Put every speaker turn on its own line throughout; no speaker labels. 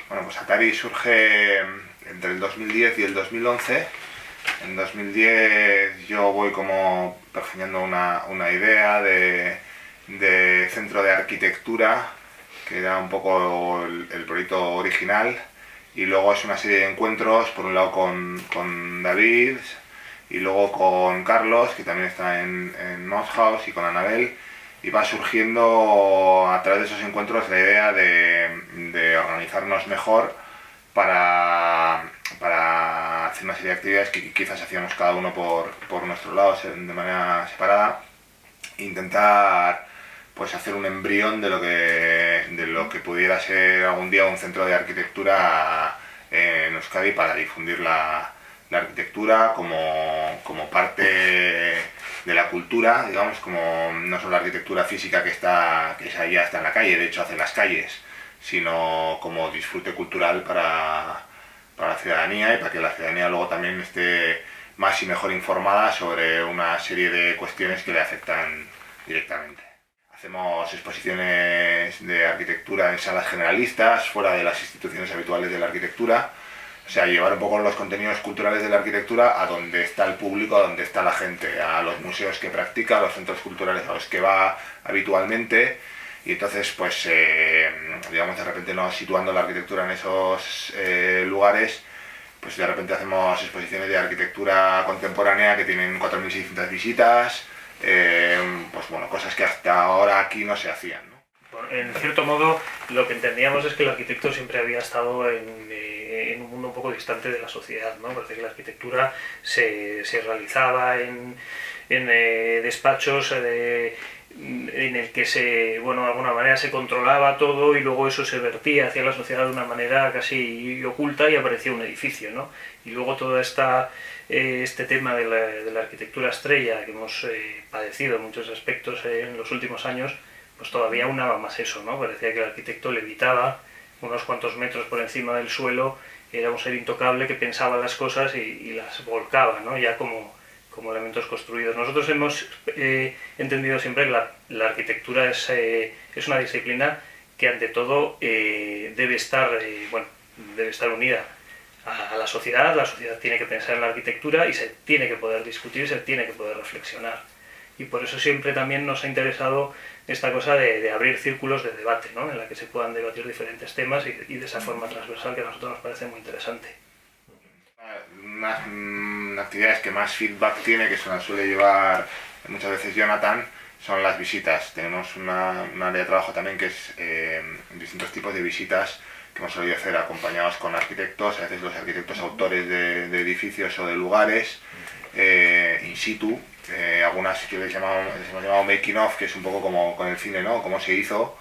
Bueno, pues Atari surge entre el 2010 y el 2011. En 2010 yo voy como pergeñando una idea de centro de arquitectura, que era un poco el proyecto original, y luego es una serie de encuentros, por un lado con David, y luego con Carlos, que también está en Mouse House, y con Anabel, y va surgiendo a través de esos encuentros la idea de organizarnos mejor para hacer una serie de actividades que quizás hacíamos cada uno por nuestro lado, de manera separada, e intentar pues hacer un embrión de lo que pudiera ser algún día un centro de arquitectura en Euskadi, para difundir la arquitectura como parte de la cultura, digamos, como no solo la arquitectura física que ya está en la calle, de hecho hace las calles, sino como disfrute cultural para la ciudadanía, y para que la ciudadanía luego también esté más y mejor informada sobre una serie de cuestiones que le afectan directamente. Hacemos exposiciones de arquitectura en salas generalistas, fuera de las instituciones habituales de la arquitectura. O sea, llevar un poco los contenidos culturales de la arquitectura a donde está el público, a donde está la gente, a los museos que practica, a los centros culturales a los que va habitualmente. Y entonces, pues, digamos, de repente nos situando la arquitectura en esos lugares, pues de repente hacemos exposiciones de arquitectura contemporánea que tienen 4.600 visitas, pues bueno, cosas que hasta ahora aquí no se hacían, ¿no?
En cierto modo, lo que entendíamos es que el arquitecto siempre había estado en un mundo un poco distante de la sociedad, ¿no? Parece que la arquitectura se realizaba en despachos en el que de alguna manera se controlaba todo, y luego eso se vertía hacia la sociedad de una manera casi oculta, y aparecía un edificio, ¿no? Y luego todo este tema de la arquitectura estrella que hemos padecido en muchos aspectos en los últimos años, pues todavía aunaba más eso, ¿no? Parecía que el arquitecto levitaba unos cuantos metros por encima del suelo, era un ser intocable que pensaba las cosas y las volcaba, ¿no? Ya como elementos construidos. Nosotros hemos entendido siempre que la arquitectura es una disciplina que ante todo debe estar unida a la sociedad. La sociedad tiene que pensar en la arquitectura y se tiene que poder discutir, se tiene que poder reflexionar. Y por eso siempre también nos ha interesado esta cosa de abrir círculos de debate, ¿no? En la que se puedan debatir diferentes temas y de esa forma transversal que a nosotros nos parece muy interesante.
Unas actividades que más feedback tiene, que se las suele llevar muchas veces Jonathan, son las visitas. Tenemos un área de trabajo también que es distintos tipos de visitas que hemos solido hacer acompañados con arquitectos, a veces los arquitectos autores de edificios o de lugares, in situ. Algunas que les hemos llamado making of, que es un poco como con el cine, ¿no? Cómo se hizo,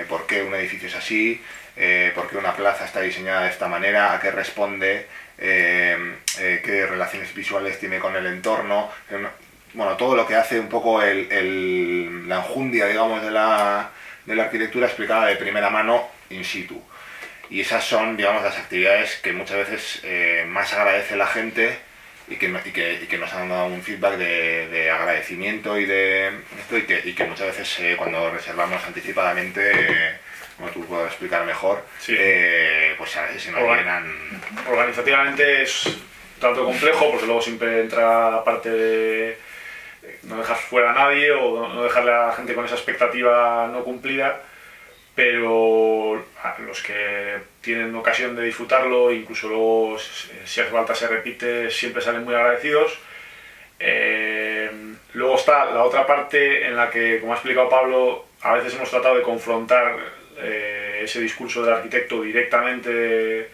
por qué un edificio es así, por qué una plaza está diseñada de esta manera, a qué responde, qué relaciones visuales tiene con el entorno. Bueno, todo lo que hace un poco la enjundia, digamos, de la arquitectura explicada de primera mano in situ. Y esas son, digamos, las actividades que muchas veces más agradece la gente, y que nos han dado un feedback de agradecimiento y que muchas veces cuando reservamos anticipadamente, como tú puedes explicar mejor, sí. Pues a veces se nos llenan.
Organizativamente es un tanto complejo, porque luego siempre entra la parte de no dejar fuera a nadie o no dejarle a la gente con esa expectativa no cumplida, pero los que tienen ocasión de disfrutarlo, incluso luego si hace falta se repite, siempre salen muy agradecidos. Luego está la otra parte en la que, como ha explicado Pablo, a veces hemos tratado de confrontar ese discurso del arquitecto directamente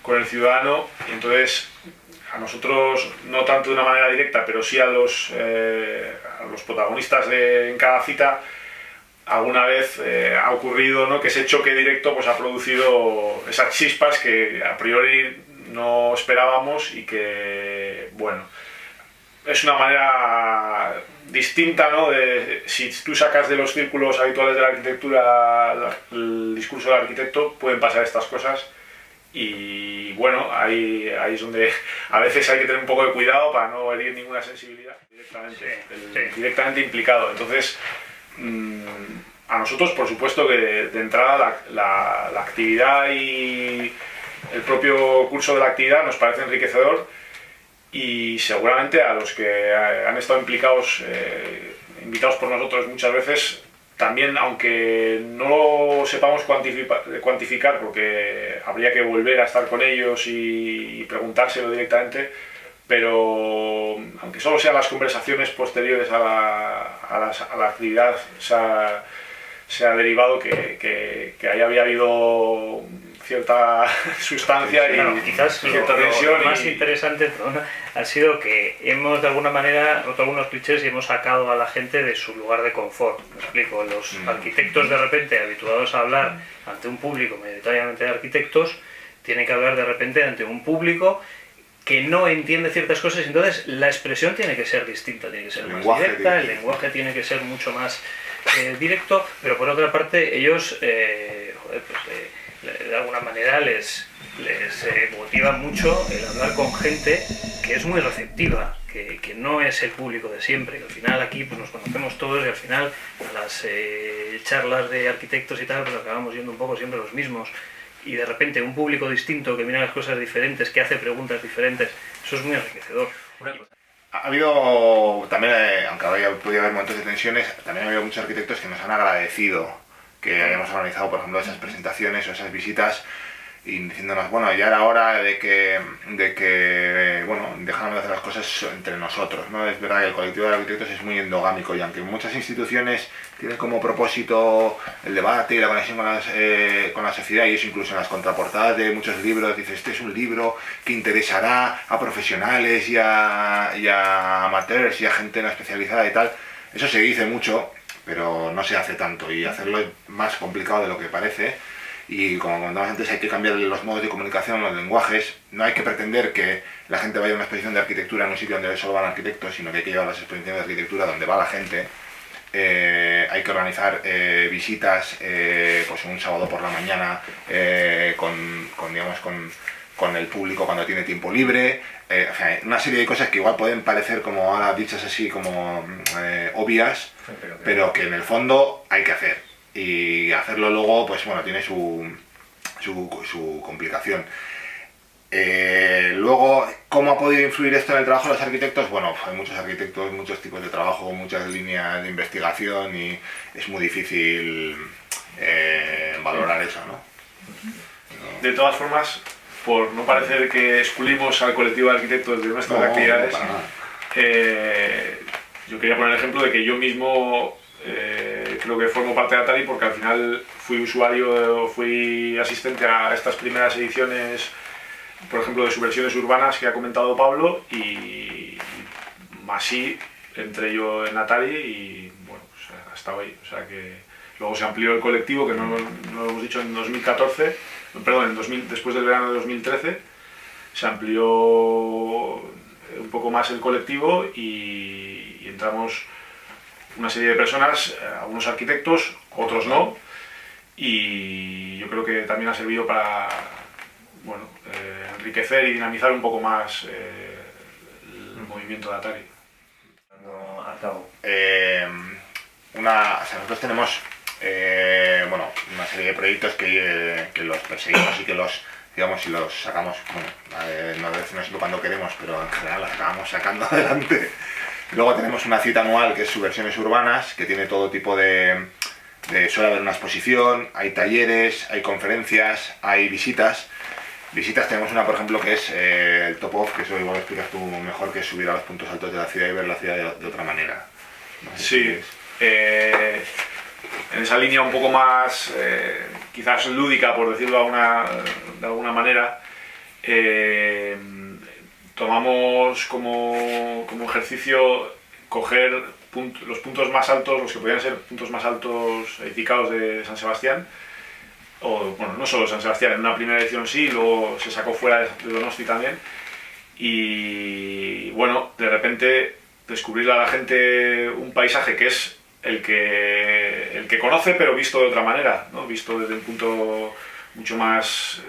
con el ciudadano, y entonces a nosotros, no tanto de una manera directa, pero sí a los protagonistas en cada cita, alguna vez ha ocurrido, ¿no?, que ese choque directo pues ha producido esas chispas que a priori no esperábamos, y que, bueno, es una manera distinta, ¿no? Si tú sacas de los círculos habituales de la arquitectura el discurso del arquitecto, pueden pasar estas cosas, y bueno, ahí es donde a veces hay que tener un poco de cuidado para no herir ninguna sensibilidad directamente implicado. Entonces, a nosotros, por supuesto, que de entrada la actividad y el propio curso de la actividad nos parece enriquecedor, y seguramente a los que han estado implicados, invitados por nosotros muchas veces, también, aunque no lo sepamos cuantificar, porque habría que volver a estar con ellos y preguntárselo directamente, pero aunque solo sean las conversaciones posteriores a la actividad, se ha derivado que ahí había habido cierta sustancia y
quizás
cierta
lo
tensión.
más interesante, perdona, ha sido que hemos de alguna manera roto algunos clichés y hemos sacado a la gente de su lugar de confort. Me explico, los arquitectos de repente habituados a hablar ante un público mayoritariamente de arquitectos, tienen que hablar de repente ante un público que no entiende ciertas cosas, entonces la expresión tiene que ser distinta, tiene que ser más directa, el lenguaje tiene que ser mucho más directo, pero por otra parte ellos de alguna manera les motiva mucho el hablar con gente que es muy receptiva, que no es el público de siempre, que al final aquí pues nos conocemos todos y al final a las charlas de arquitectos y tal pues acabamos yendo un poco siempre los mismos, y de repente un público distinto que mira las cosas diferentes, que hace preguntas diferentes, eso es muy enriquecedor.
Ha habido también, aunque podía haber momentos de tensiones, también ha habido muchos arquitectos que nos han agradecido que hayamos organizado, por ejemplo, esas presentaciones o esas visitas, y diciéndonos, bueno, ya era hora de que bueno, dejáramos de hacer las cosas entre nosotros, ¿no? Es verdad que el colectivo de arquitectos es muy endogámico, y aunque muchas instituciones tienen como propósito el debate y la conexión con la sociedad, y eso incluso en las contraportadas de muchos libros, dice, este es un libro que interesará a profesionales y a amateurs y a gente no especializada y tal, eso se dice mucho, pero no se hace tanto, y hacerlo es más complicado de lo que parece. Y como comentábamos antes, hay que cambiar los modos de comunicación, los lenguajes. No hay que pretender que la gente vaya a una exposición de arquitectura en un sitio donde solo van arquitectos, sino que hay que llevar las exposiciones de arquitectura donde va la gente. Hay que organizar visitas pues un sábado por la mañana con el público cuando tiene tiempo libre. O sea, una serie de cosas que igual pueden parecer como ahora dichas así como obvias, pero que en el fondo hay que hacer. Y hacerlo luego, pues bueno, tiene su complicación. Luego, ¿cómo ha podido influir esto en el trabajo de los arquitectos? Bueno, hay muchos arquitectos, muchos tipos de trabajo, muchas líneas de investigación, y es muy difícil valorar eso, ¿no?
De todas formas, por no parecer que excluimos al colectivo de arquitectos de nuestras actividades, yo quería poner el ejemplo de que yo mismo creo que formo parte de Atari porque al final fui usuario, fui asistente a estas primeras ediciones, por ejemplo, de subversiones urbanas que ha comentado Pablo, y así entré yo en Atari y bueno, pues ha estado ahí. O sea que luego se amplió el colectivo, que no lo hemos dicho, en 2014, perdón, después del verano de 2013, se amplió un poco más el colectivo y entramos una serie de personas, algunos arquitectos, otros no, y yo creo que también ha servido para bueno, enriquecer y dinamizar un poco más el movimiento de Atari.
Nosotros tenemos bueno, una serie de proyectos que los perseguimos y que los, digamos, y los sacamos, bueno, no decimos cuando queremos, pero en general los acabamos sacando adelante. Luego tenemos una cita anual que es Subversiones Urbanas, que tiene todo tipo de suele haber una exposición, hay talleres, hay conferencias, hay visitas. Visitas tenemos una, por ejemplo, que es el Top Off, que eso igual explicas tú mejor, que es subir a los puntos altos de la ciudad y ver la ciudad de otra manera. No sé
sí, en esa línea un poco más, quizás lúdica, por decirlo de alguna manera, tomamos como ejercicio coger los puntos más altos, los que podían ser puntos más altos edificados de San Sebastián, o bueno, no solo San Sebastián, en una primera edición sí, luego se sacó fuera de Donosti también, y bueno, de repente descubrirle a la gente un paisaje que es el que conoce, pero visto de otra manera, ¿no? Visto desde un punto mucho más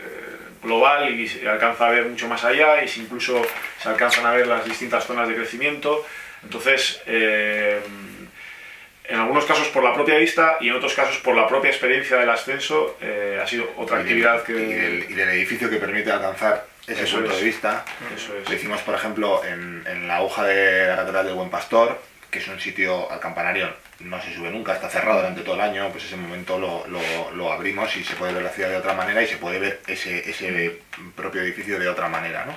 global, y se alcanza a ver mucho más allá, y incluso se alcanzan a ver las distintas zonas de crecimiento. Entonces en algunos casos por la propia vista y en otros casos por la propia experiencia del ascenso. Ha sido otra actividad que...
Y del edificio que permite alcanzar ese punto de vista.
Eso es.
Lo hicimos, por ejemplo, en la aguja de la Catedral del Buen Pastor, que es un sitio al campanario, no se sube nunca, está cerrado durante todo el año, pues ese momento lo abrimos y se puede ver la ciudad de otra manera y se puede ver ese propio edificio de otra manera, ¿no?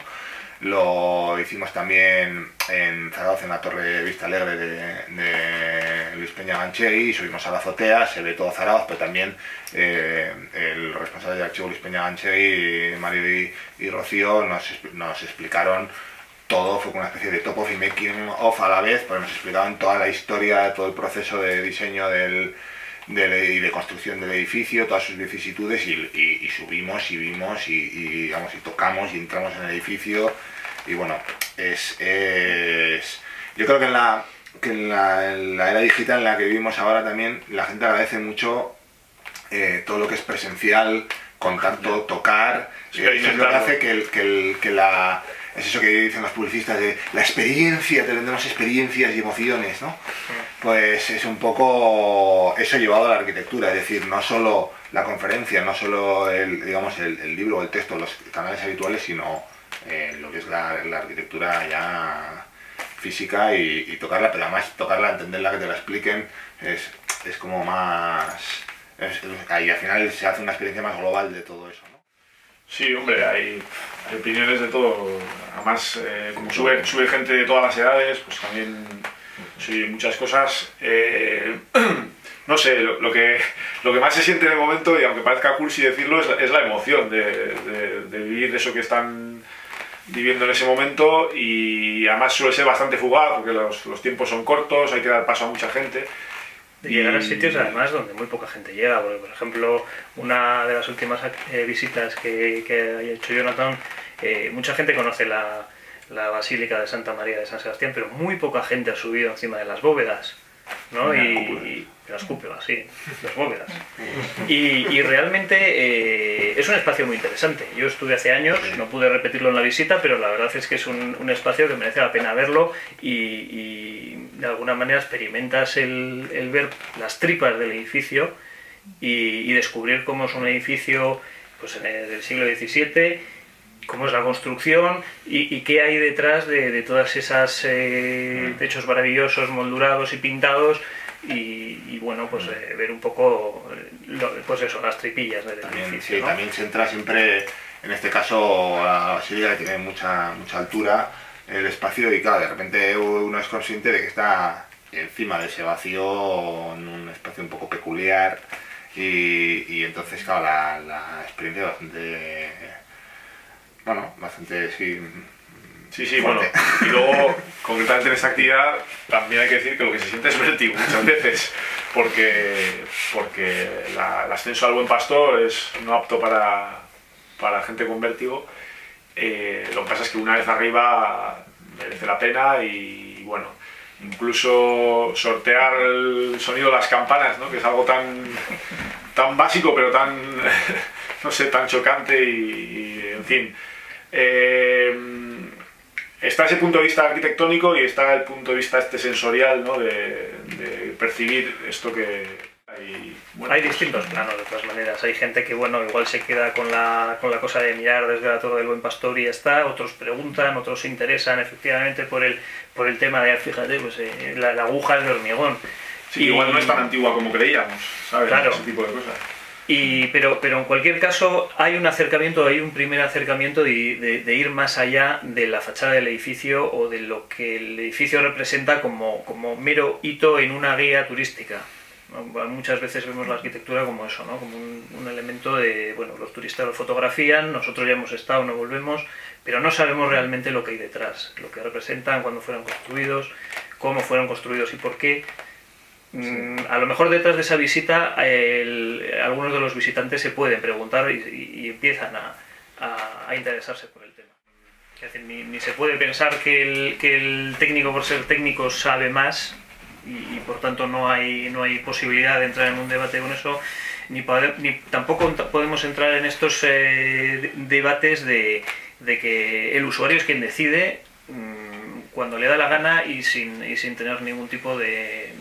Lo hicimos también en Zaragoza, en la Torre Vista Alegre de Luis Peña Ganchegui, y subimos a la azotea, se ve todo Zaragoza, pero también el responsable del archivo Luis Peña Ganchegui, Mario y Rocío nos explicaron todo, fue una especie de top of y making of a la vez, porque nos explicaban toda la historia, todo el proceso de diseño y de construcción del edificio, todas sus vicisitudes, y subimos y vimos y tocamos y entramos en el edificio, y bueno, yo creo que en la era digital en la que vivimos ahora también la gente agradece mucho todo lo que es presencial, contacto, tocar, eso es lo que hace es eso que dicen los publicistas de la experiencia, te vendemos experiencias y emociones, ¿no? Pues es un poco eso llevado a la arquitectura, es decir, no solo la conferencia, no solo el libro o el texto, los canales habituales, sino lo que es la arquitectura ya física y tocarla, pero además tocarla, entenderla, que te la expliquen, es como más... y al final se hace una experiencia más global de todo eso, ¿no?
Sí, hombre, hay opiniones de todo. Además, como sube gente de todas las edades, pues también sí, muchas cosas. No sé, lo que más se siente en el momento, y aunque parezca cursi decirlo, es la emoción de vivir eso que están viviendo en ese momento, y además suele ser bastante fugaz porque los tiempos son cortos, hay que dar paso a mucha gente.
De llegar a sitios además donde muy poca gente llega, porque por ejemplo una de las últimas visitas que haya hecho Jonathan, mucha gente conoce la Basílica de Santa María de San Sebastián, pero muy poca gente ha subido encima de las bóvedas, ¿no? Y las cúpulas, sí, las bóvedas. Y realmente es un espacio muy interesante. Yo estuve hace años, no pude repetirlo en la visita, pero la verdad es que es un espacio que merece la pena verlo y de alguna manera experimentas el ver las tripas del edificio y descubrir cómo es un edificio pues, del siglo XVII, cómo es la construcción y qué hay detrás de todas esas techos maravillosos, moldurados y pintados. Y bueno, pues ver un poco pues eso, las tripillas del edificio,
sí,
¿no?
También se entra siempre, en este caso la basílica, que tiene mucha altura, el espacio, y claro, de repente uno es consciente de que está encima de ese vacío, en un espacio un poco peculiar, y entonces claro, la experiencia bastante sí.
Sí, bueno, y luego, concretamente en esta actividad, también hay que decir que lo que se siente es vértigo muchas veces, porque el ascenso al Buen Pastor es no apto para gente con vértigo. Lo que pasa es que una vez arriba merece la pena, y bueno, incluso sortear el sonido de las campanas, ¿no? Que es algo tan básico, pero tan, no sé, tan chocante y en fin. Está ese punto de vista arquitectónico y está el punto de vista sensorial, ¿no? de percibir esto que hay. Bueno,
hay distintos planos, de todas maneras. Hay gente que bueno, igual se queda con la cosa de mirar desde la Torre del Buen Pastor y ya está. Otros preguntan, otros se interesan efectivamente por el tema de, fíjate, pues la aguja es de hormigón.
Sí, igual no es tan antigua como creíamos, ¿sabes?
Claro.
Ese tipo de cosas.
Pero en cualquier caso hay un primer acercamiento de ir más allá de la fachada del edificio o de lo que el edificio representa como mero hito en una guía turística, ¿no? Muchas veces vemos la arquitectura como eso, ¿no? Como un elemento de, bueno, los turistas lo fotografían, nosotros ya hemos estado, no volvemos, pero no sabemos realmente lo que hay detrás, lo que representan, cuándo fueron construidos, cómo fueron construidos y por qué. A lo mejor detrás de esa visita algunos de los visitantes se pueden preguntar y empiezan a interesarse por el tema. Es decir, ni se puede pensar que el técnico por ser técnico sabe más y por tanto no hay posibilidad de entrar en un debate con eso, ni tampoco podemos entrar en estos debates de que el usuario es quien decide cuando le da la gana y sin tener ningún tipo de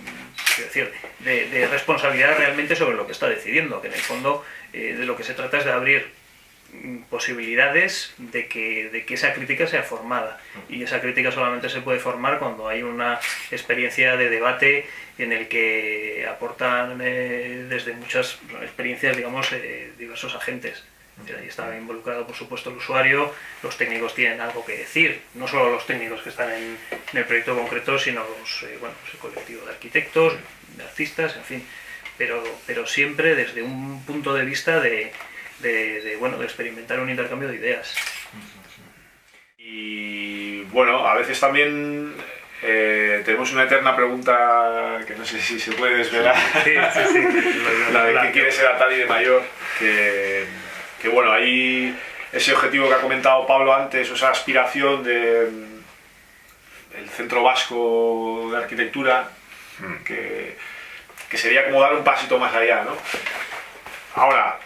quiero decir, de responsabilidad realmente sobre lo que está decidiendo, que en el fondo de lo que se trata es de abrir posibilidades de que esa crítica sea formada, y esa crítica solamente se puede formar cuando hay una experiencia de debate en el que aportan desde muchas experiencias, digamos, diversos agentes. Ahí está involucrado, por supuesto, el usuario, los técnicos tienen algo que decir, no solo los técnicos que están en el proyecto concreto, sino el colectivo de arquitectos, de artistas, en fin, pero siempre desde un punto de vista de experimentar un intercambio de ideas.
Y bueno, a veces también tenemos una eterna pregunta que no sé si se puede desvelar,
Sí.
la de qué quiere ser Atari de mayor, que bueno, hay ese objetivo que ha comentado Pablo antes, esa aspiración del Centro Vasco de Arquitectura, que sería como dar un pasito más allá, ¿no? Ahora,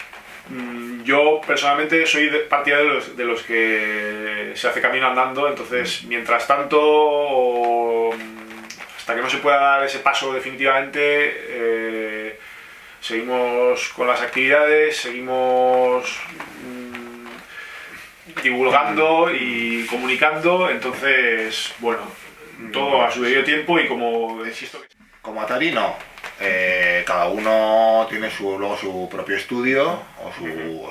yo personalmente soy partidario de los que se hace camino andando, entonces mientras tanto, hasta que no se pueda dar ese paso definitivamente, seguimos con las actividades, seguimos divulgando y comunicando, entonces bueno, todo a su debido tiempo y como insisto...
Como Atari no. Cada uno tiene luego su propio estudio o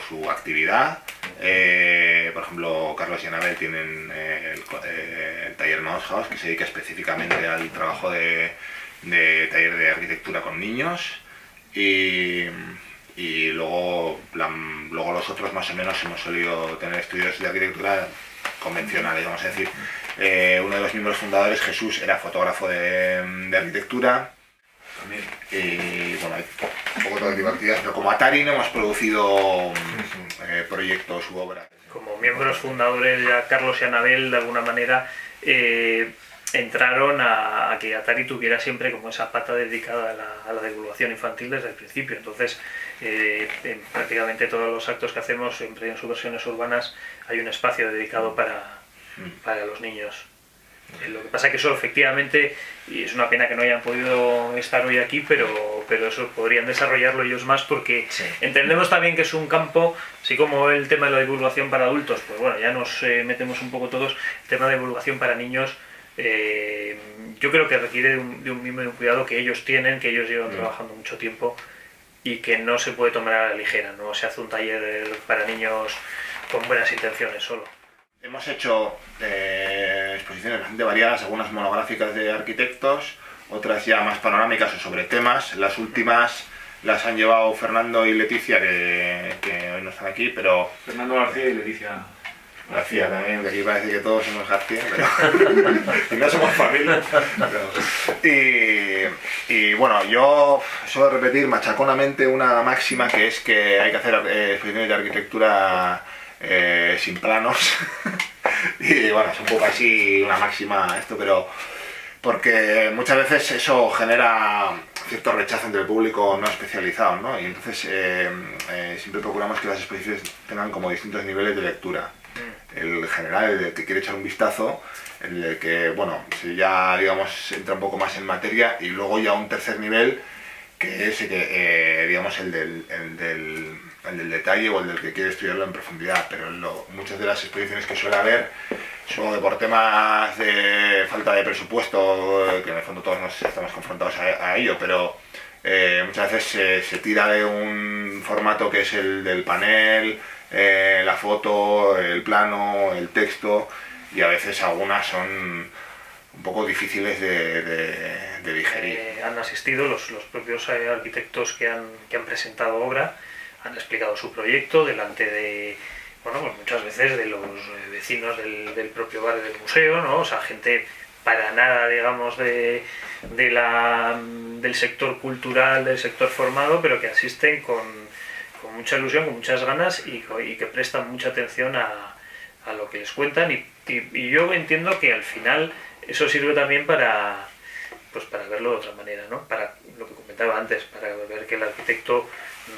su actividad. Por ejemplo, Carlos y Anabel tienen el taller Mouse House, que se dedica específicamente al trabajo de taller de arquitectura con niños. Y luego los otros más o menos hemos solido tener estudios de arquitectura convencionales, vamos a decir. Uno de los miembros fundadores, Jesús, era fotógrafo de arquitectura. También. Y bueno, hay un poco todo tipo de actividades, pero como Atari no hemos producido proyectos u obras.
Como miembros fundadores, ya Carlos y Anabel de alguna manera entraron a que Atari tuviera siempre como esa pata dedicada a la divulgación infantil desde el principio. Entonces, en prácticamente todos los actos que hacemos, siempre en sus versiones urbanas, hay un espacio dedicado para los niños. Lo que pasa es que eso efectivamente, y es una pena que no hayan podido estar hoy aquí, pero eso podrían desarrollarlo ellos más, porque entendemos también que es un campo, así como el tema de la divulgación para adultos, pues bueno, ya nos metemos un poco todos, el tema de divulgación para niños, yo creo que requiere de un mimo y un cuidado que ellos tienen, que ellos llevan trabajando mucho tiempo y que no se puede tomar a la ligera, no se hace un taller para niños con buenas intenciones solo.
Hemos hecho exposiciones bastante variadas, algunas monográficas de arquitectos, otras ya más panorámicas o sobre temas. Las últimas las han llevado Fernando y Leticia, que hoy no están aquí, pero...
Fernando García y Leticia
García también, que aquí parece que todos somos García, pero... y no somos familia. Pero... Y bueno, yo suelo repetir machaconamente una máxima, que es que hay que hacer exposiciones de arquitectura sin planos. Y bueno, es un poco así una máxima esto, pero porque muchas veces eso genera cierto rechazo entre el público no especializado, ¿no? Y entonces siempre procuramos que las exposiciones tengan como distintos niveles de lectura. El general, el que quiere echar un vistazo, el que, bueno, si ya digamos entra un poco más en materia, y luego ya un tercer nivel, que es digamos el del detalle o el del que quiere estudiarlo en profundidad. Pero muchas de las exposiciones que suele haber son por temas de falta de presupuesto, que en el fondo todos nos estamos confrontados a ello, pero muchas veces se tira de un formato que es el del panel, la foto, el plano, el texto, y a veces algunas son un poco difíciles de digerir.
Han asistido los propios arquitectos que han presentado obra, han explicado su proyecto delante de, bueno, pues muchas veces de los vecinos del propio barrio del museo, ¿no? O sea, gente para nada, digamos, del sector cultural, del sector formado, pero que asisten con mucha ilusión, con muchas ganas y que prestan mucha atención a lo que les cuentan, y yo entiendo que al final eso sirve también para verlo de otra manera, ¿no? Para lo que comentaba antes, para ver que el arquitecto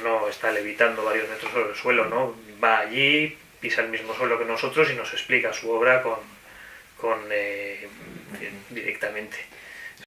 no está levitando varios metros sobre el suelo, ¿no? Va allí, pisa el mismo suelo que nosotros y nos explica su obra directamente.